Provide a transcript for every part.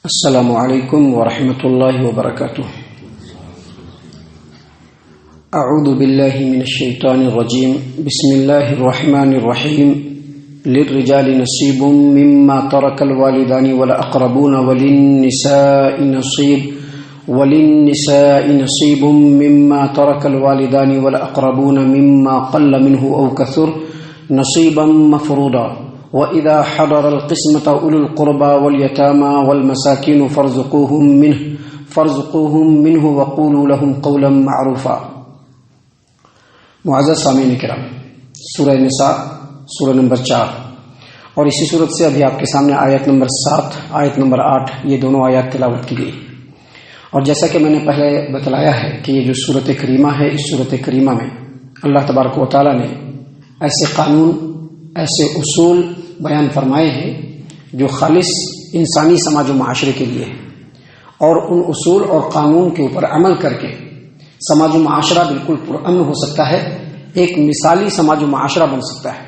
السلام علیکم ورحمۃ اللہ وبرکاتہ۔ اعوذ باللہ من الشیطان الرجیم، بسم اللہ الرحمن الرحیم۔ للرجال نصیب مما ترک الوالدان والاقربون وللنساء نصیب مما ترک الوالدان والاقربون مما قل منه او کثر نصیبا مفروضا وَإِذَا حَضَرَ الْقِسْمَةَ أُولُو الْقُرْبَى وَالْيَتَامَى وَالْمَسَاكِينُ فَارْزُقُوهُم مِّنْهُ وَقُولُوا لَهُمْ قَوْلًا مَّعْرُوفًا۔ معزز سامعین کرام، سورہ نساء سورہ نمبر 4 اور اسی صورت سے ابھی آپ کے سامنے آیت نمبر 7 آیت نمبر 8 یہ دونوں آیات تلاوت کی گئی، اور جیسا کہ میں نے پہلے بتلایا ہے کہ یہ جو سورۃ کریمہ ہے، اس سورۃ کریمہ میں اللہ تبارک و تعالیٰ نے ایسے قانون، ایسے اصول بیان فرمائے ہیں جو خالص انسانی سماج و معاشرے کے لیے ہیں، اور ان اصول اور قانون کے اوپر عمل کر کے سماج و معاشرہ بالکل پرامن ہو سکتا ہے، ایک مثالی سماج و معاشرہ بن سکتا ہے۔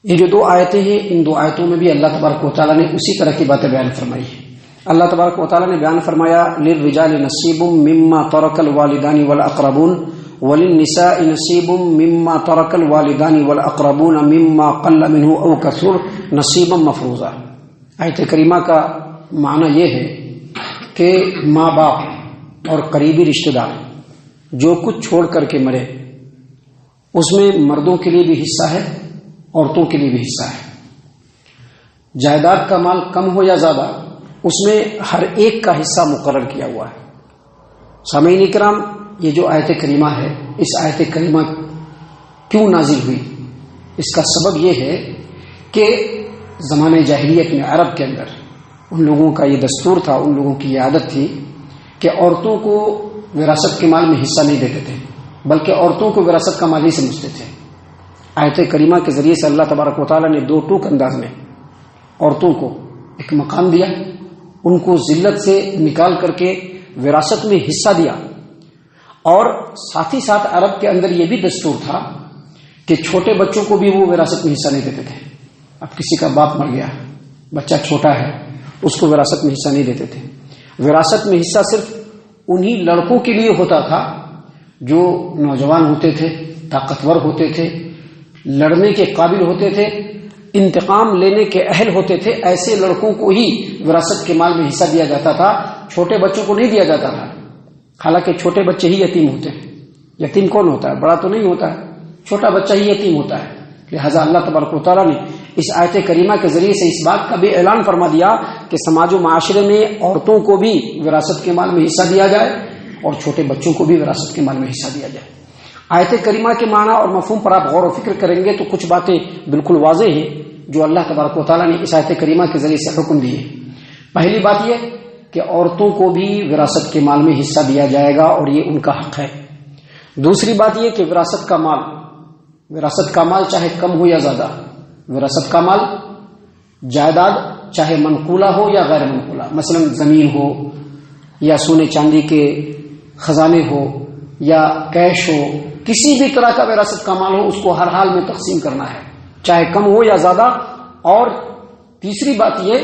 یہ جو دو آیتیں ہیں، ان دو آیتوں میں بھی اللہ تبارک و تعالیٰ نے اسی طرح کی باتیں بیان فرمائی ہیں۔ اللہ تبارک و تعالیٰ نے بیان فرمایا للرجال نصیب مما ترک الوالدان والاقربون وللنساء نصیب مما ترک الوالدان والاقربون مما قل منه او کثر نصیبا مفروضا۔ آیت کریمہ کا معنی یہ ہے کہ ماں باپ اور قریبی رشتہ دار جو کچھ چھوڑ کر کے مرے، اس میں مردوں کے لیے بھی حصہ ہے، عورتوں کے لیے بھی حصہ ہے۔ جائیداد کا مال کم ہو یا زیادہ، اس میں ہر ایک کا حصہ مقرر کیا ہوا ہے۔ سامعین کرام، یہ جو آیت کریمہ ہے، اس آیت کریمہ کیوں نازل ہوئی؟ اس کا سبب یہ ہے کہ زمانے جاہلیت میں عرب کے اندر ان لوگوں کا یہ دستور تھا، ان لوگوں کی یہ عادت تھی کہ عورتوں کو وراثت کے مال میں حصہ نہیں دیتے تھے، بلکہ عورتوں کو وراثت کا مال ہی سمجھتے تھے۔ آیت کریمہ کے ذریعے سے اللہ تبارک و تعالیٰ نے دو ٹوک انداز میں عورتوں کو ایک مقام دیا، ان کو ذلت سے نکال کر کے وراثت میں حصہ دیا، اور ساتھ ہی ساتھ عرب کے اندر یہ بھی دستور تھا کہ چھوٹے بچوں کو بھی وہ وراثت میں حصہ نہیں دیتے تھے۔ اب کسی کا باپ مر گیا، بچہ چھوٹا ہے، اس کو وراثت میں حصہ نہیں دیتے تھے۔ وراثت میں حصہ صرف انہی لڑکوں کے لیے ہوتا تھا جو نوجوان ہوتے تھے، طاقتور ہوتے تھے، لڑنے کے قابل ہوتے تھے، انتقام لینے کے اہل ہوتے تھے۔ ایسے لڑکوں کو ہی وراثت کے مال میں حصہ دیا جاتا تھا، چھوٹے بچوں کو نہیں دیا جاتا تھا۔ حالانکہ چھوٹے بچے ہی یتیم ہوتے ہیں۔ یتیم کون ہوتا ہے؟ بڑا تو نہیں ہوتا ہے، چھوٹا بچہ ہی یتیم ہوتا ہے۔ لہذا اللہ تبارک و تعالیٰ نے اس آیت کریمہ کے ذریعے سے اس بات کا بھی اعلان فرما دیا کہ سماج و معاشرے میں عورتوں کو بھی وراثت کے مال میں حصہ دیا جائے، اور چھوٹے بچوں کو بھی وراثت کے مال میں حصہ دیا جائے۔ آیت کریمہ کے معنی اور مفہوم پر آپ غور و فکر کریں گے تو کچھ باتیں بالکل واضح ہیں جو اللہ تبارک و تعالیٰ نے اس آیت کریمہ کے ذریعے سے حکم دیے۔ پہلی بات یہ کہ عورتوں کو بھی وراثت کے مال میں حصہ دیا جائے گا، اور یہ ان کا حق ہے۔ دوسری بات یہ کہ وراثت کا مال چاہے کم ہو یا زیادہ، وراثت کا مال جائیداد چاہے منقولہ ہو یا غیر منقولہ، مثلا زمین ہو یا سونے چاندی کے خزانے ہو یا کیش ہو، کسی بھی طرح کا وراثت کا مال ہو، اس کو ہر حال میں تقسیم کرنا ہے، چاہے کم ہو یا زیادہ۔ اور تیسری بات یہ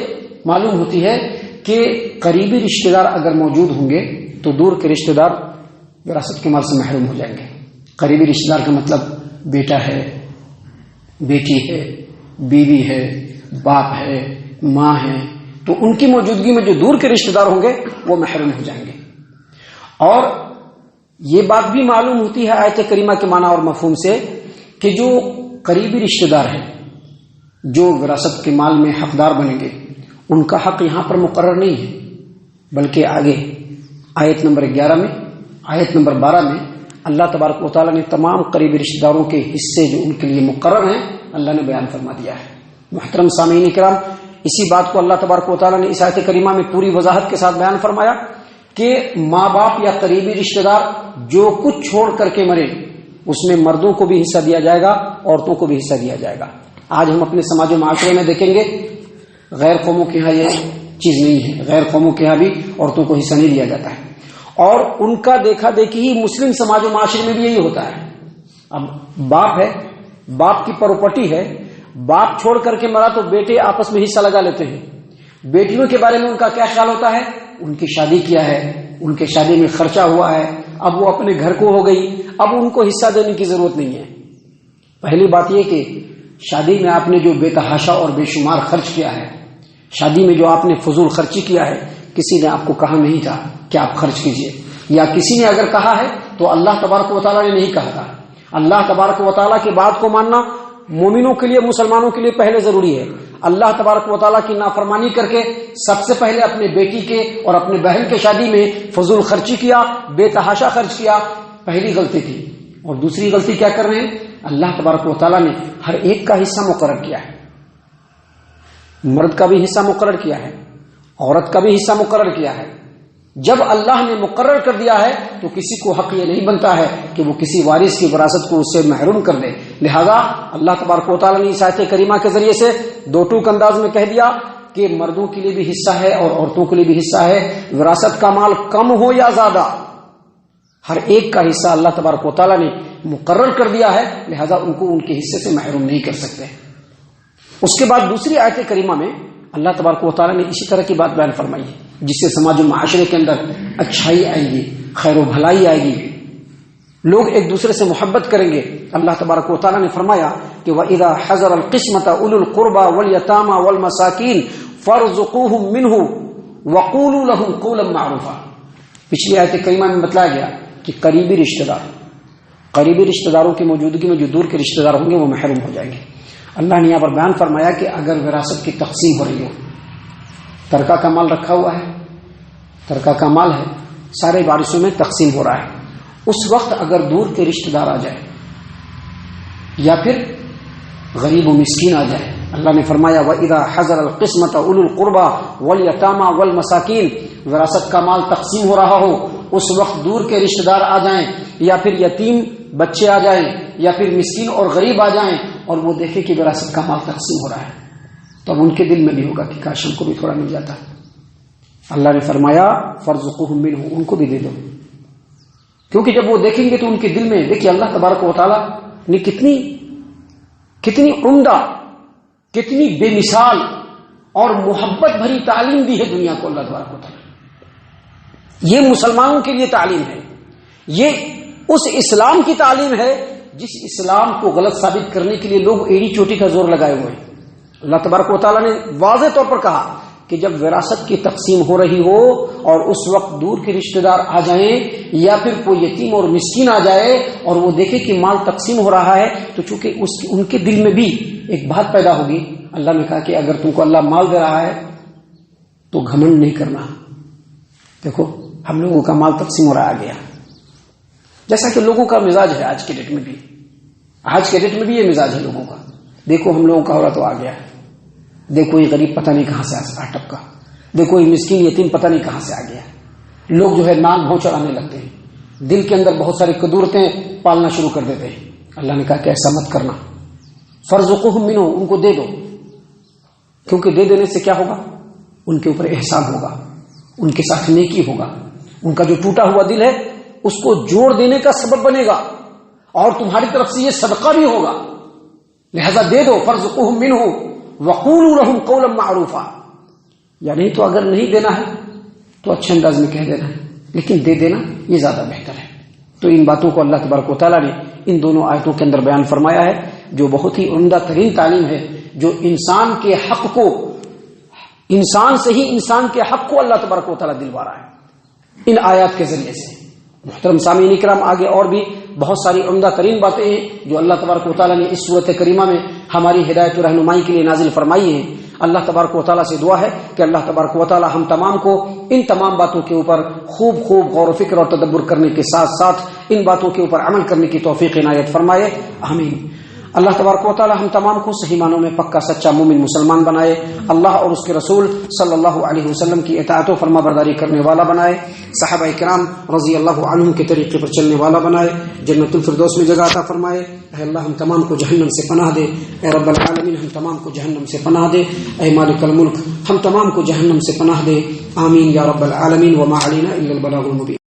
معلوم ہوتی ہے کہ قریبی رشتہ دار اگر موجود ہوں گے تو دور کے رشتہ دار وراثت کے مال سے محروم ہو جائیں گے۔ قریبی رشتہ دار کا مطلب بیٹا ہے، بیٹی ہے، بیوی ہے، باپ ہے، ماں ہے، تو ان کی موجودگی میں جو دور کے رشتہ دار ہوں گے وہ محروم ہو جائیں گے۔ اور یہ بات بھی معلوم ہوتی ہے آیت کریمہ کے معنی اور مفہوم سے کہ جو قریبی رشتہ دار ہیں جو وراثت کے مال میں حقدار بنیں گے، ان کا حق یہاں پر مقرر نہیں ہے، بلکہ آگے آیت نمبر 11 میں، آیت نمبر 12 میں اللہ تبارک و تعالیٰ نے تمام قریبی رشتہ داروں کے حصے جو ان کے لیے مقرر ہیں اللہ نے بیان فرما دیا ہے۔ محترم سامعین کرام، اسی بات کو اللہ تبارک و تعالیٰ نے اس آیت کریمہ میں پوری وضاحت کے ساتھ بیان فرمایا کہ ماں باپ یا قریبی رشتہ دار جو کچھ چھوڑ کر کے مرے، اس میں مردوں کو بھی حصہ دیا جائے گا، عورتوں کو بھی حصہ دیا جائے گا۔ آج ہم اپنے سماج و معاشرے میں دیکھیں گے غیر قوموں کے ہاں یہ چیز نہیں ہے، غیر قوموں کے ہاں بھی عورتوں کو حصہ نہیں دیا جاتا ہے، اور ان کا دیکھا دیکھی ہی مسلم سماج و معاشرے میں بھی یہی ہوتا ہے۔ اب باپ ہے، باپ کی پراپرٹی ہے، باپ چھوڑ کر کے مرا تو بیٹے آپس میں حصہ لگا لیتے ہیں، بیٹیوں کے بارے میں ان کا کیا خیال ہوتا ہے؟ ان کی شادی کیا ہے، ان کے شادی میں خرچہ ہوا ہے، اب وہ اپنے گھر کو ہو گئی، اب ان کو حصہ دینے کی ضرورت نہیں ہے۔ پہلی بات یہ کہ شادی میں آپ نے جو بے تحاشا اور بے شمار خرچ کیا ہے، شادی میں جو آپ نے فضول خرچی کیا ہے، کسی نے آپ کو کہا نہیں تھا کہ آپ خرچ کیجئے، یا کسی نے اگر کہا ہے تو اللہ تبارک و تعالیٰ نے نہیں کہا تھا۔ اللہ تبارک و تعالیٰ کی بات کو ماننا مومنوں کے لیے، مسلمانوں کے لیے پہلے ضروری ہے۔ اللہ تبارک و تعالیٰ کی نافرمانی کر کے سب سے پہلے اپنے بیٹی کے اور اپنے بہن کے شادی میں فضول خرچی کیا، بے تحاشا خرچ کیا، پہلی غلطی تھی۔ اور دوسری غلطی کیا کر رہے ہیں؟ اللہ تبارک و تعالیٰ نے ہر ایک کا حصہ مقرر کیا ہے، مرد کا بھی حصہ مقرر کیا ہے، عورت کا بھی حصہ مقرر کیا ہے۔ جب اللہ نے مقرر کر دیا ہے تو کسی کو حق یہ نہیں بنتا ہے کہ وہ کسی وارث کی وراثت کو اس سے محروم کر دے۔ لہذا اللہ تبارک و تعالیٰ نے اس آیت کریمہ کے ذریعے سے دو ٹوک انداز میں کہہ دیا کہ مردوں کے لیے بھی حصہ ہے اور عورتوں کے لیے بھی حصہ ہے، وراثت کا مال کم ہو یا زیادہ، ہر ایک کا حصہ اللہ تبارک و تعالیٰ نے مقرر کر دیا ہے، لہذا ان کو ان کے حصے سے محروم نہیں کر سکتے۔ اس کے بعد دوسری آیت کریمہ میں اللہ تبارک و تعالیٰ نے اسی طرح کی بات بیان فرمائی ہے جس سے سماج و معاشرے کے اندر اچھائی آئے گی، خیر و بھلائی آئے گی، لوگ ایک دوسرے سے محبت کریں گے۔ اللہ تبارک و تعالیٰ نے فرمایا کہ وَإِذَا حَضَرَ الْقِسْمَةَ أُولُو الْقُرْبَى وَالْيَتَامَى وَالْمَسَاكِينَ فَارْزُقُوهُم مِّنْهُ وَقُولُوا لَهُمْ قَوْلًا مَّعْرُوفًا۔ پچھلی آیت کریمہ میں بتلایا گیا کہ قریبی رشتہ داروں کی موجودگی میں جو دور کے رشتہ دار ہوں گے وہ محروم ہو جائیں گے۔ اللہ نے یہاں پر بیان فرمایا کہ اگر وراثت کی تقسیم ہو رہی ہو، ترکہ کا مال رکھا ہوا ہے، ترکہ کا مال ہے، سارے وارثوں میں تقسیم ہو رہا ہے، اس وقت اگر دور کے رشتہ دار آ جائے یا پھر غریب و مسکین آ جائے، اللہ نے فرمایا وَإِذَا حَضَرَ الْقِسْمَةَ أُولُو الْقُرْبَى وَالْيَتَامَى وَالْمَسَاكِينَ، وراثت کا مال تقسیم ہو رہا ہو، اس وقت دور کے رشتہ دار آ جائیں یا پھر یتیم بچے آ جائیں یا پھر مسکین اور غریب آ جائیں اور وہ دیکھیں کہ وراثت کا مال تقسیم ہو رہا ہے، تو اب ان کے دل میں بھی ہوگا کہ کاش ہم کو بھی تھوڑا مل جاتا۔ اللہ نے فرمایا فَارْزُقُوهُم مِّنْهُ، ان کو بھی دے دو، کیونکہ جب وہ دیکھیں گے تو ان کے دل میں، دیکھیے اللہ تبارک و تعالیٰ نے کتنی عمدہ، کتنی بے مثال اور محبت بھری تعلیم دی ہے دنیا کو اللہ تبارک و تعالیٰ۔ یہ مسلمانوں کے لیے تعلیم ہے، یہ اس اسلام کی تعلیم ہے جس اسلام کو غلط ثابت کرنے کے لیے لوگ ایڑی چوٹی کا زور لگائے ہوئے ہیں۔ اللہ تبارک و تعالیٰ نے واضح طور پر کہا کہ جب وراثت کی تقسیم ہو رہی ہو اور اس وقت دور کے رشتہ دار آ جائیں یا پھر کوئی یتیم اور مسکین آ جائے اور وہ دیکھے کہ مال تقسیم ہو رہا ہے، تو چونکہ ان کے دل میں بھی ایک بات پیدا ہوگی۔ اللہ نے کہا کہ اگر تم کو اللہ مال دے رہا ہے تو گھمنڈ نہیں کرنا، دیکھو ہم لوگوں کا مال تقسیم ہو رہا آ گیا، جیسا کہ لوگوں کا مزاج ہے آج کے ڈیٹ میں بھی یہ مزاج ہے لوگوں کا، دیکھو ہم لوگوں کا ہو رہا تو آ گیا، دیکھو یہ غریب پتہ نہیں کہاں سے آ ٹپکا، دیکھو یہ مسکین یتیم پتہ نہیں کہاں سے آ گیا۔ لوگ جو ہے نان بھو چڑھانے لگتے ہیں، دل کے اندر بہت ساری قدورتیں پالنا شروع کر دیتے ہیں۔ اللہ نے کہا کہ ایسا مت کرنا، فَارْزُقُوهُم مِّنْهُ، ان کو دے دو، کیونکہ دے دینے سے کیا ہوگا؟ ان کے اوپر احسان ہوگا، ان کے ساتھ نیکی ہوگا، ان کا جو ٹوٹا ہوا دل ہے اس کو جوڑ دینے کا سبب بنے گا اور تمہاری طرف سے یہ صدقہ بھی ہوگا، لہذا دے دو۔ فَارْزُقُوهُم مِّنْهُ وَقُولُوا لَهُمْ قَوْلًا مَّعْرُوفًا، یعنی تو اگر نہیں دینا ہے تو اچھے انداز میں کہہ دینا ہے، لیکن دے دینا یہ زیادہ بہتر ہے۔ تو ان باتوں کو اللہ تبارک و تعالیٰ نے ان دونوں آیتوں کے اندر بیان فرمایا ہے، جو بہت ہی عمدہ ترین تعلیم ہے، جو انسان کے حق کو، انسان سے ہی انسان کے حق کو اللہ تبارک و تعالیٰ دلوا رہا ہے ان آیات کے ذریعے سے۔ محترم سامعین کرام، آگے اور بھی بہت ساری عمدہ ترین باتیں ہیں جو اللہ تبارک و تعالیٰ نے اس صورت کریمہ میں ہماری ہدایت و رہنمائی کے لیے نازل فرمائی ہیں۔ اللہ تبارک و تعالیٰ سے دعا ہے کہ اللہ تبارک و تعالیٰ ہم تمام کو ان تمام باتوں کے اوپر خوب غور و فکر اور تدبر کرنے کے ساتھ ساتھ ان باتوں کے اوپر عمل کرنے کی توفیق عنایت فرمائے، آمین۔ اللہ تبارک و تعالیٰ ہم تمام کو صحیح معنوں میں پکا سچا مومن مسلمان بنائے، اللہ اور اس کے رسول صلی اللہ علیہ وسلم کی اطاعت و فرما برداری کرنے والا بنائے، صحابہ کرام رضی اللہ عنہم کے طریقے پر چلنے والا بنائے، جنت الفردوس میں جگہ عطا فرمائے۔ اے اللہ ہم تمام کو جہنم سے پناہ دے، اے رب العالمین ہم تمام کو جہنم سے پناہ دے، اے مالک الملک ہم تمام کو جہنم سے پناہ دے، آمین یا رب العالمین۔ وما علینا الا البلاغ المبین۔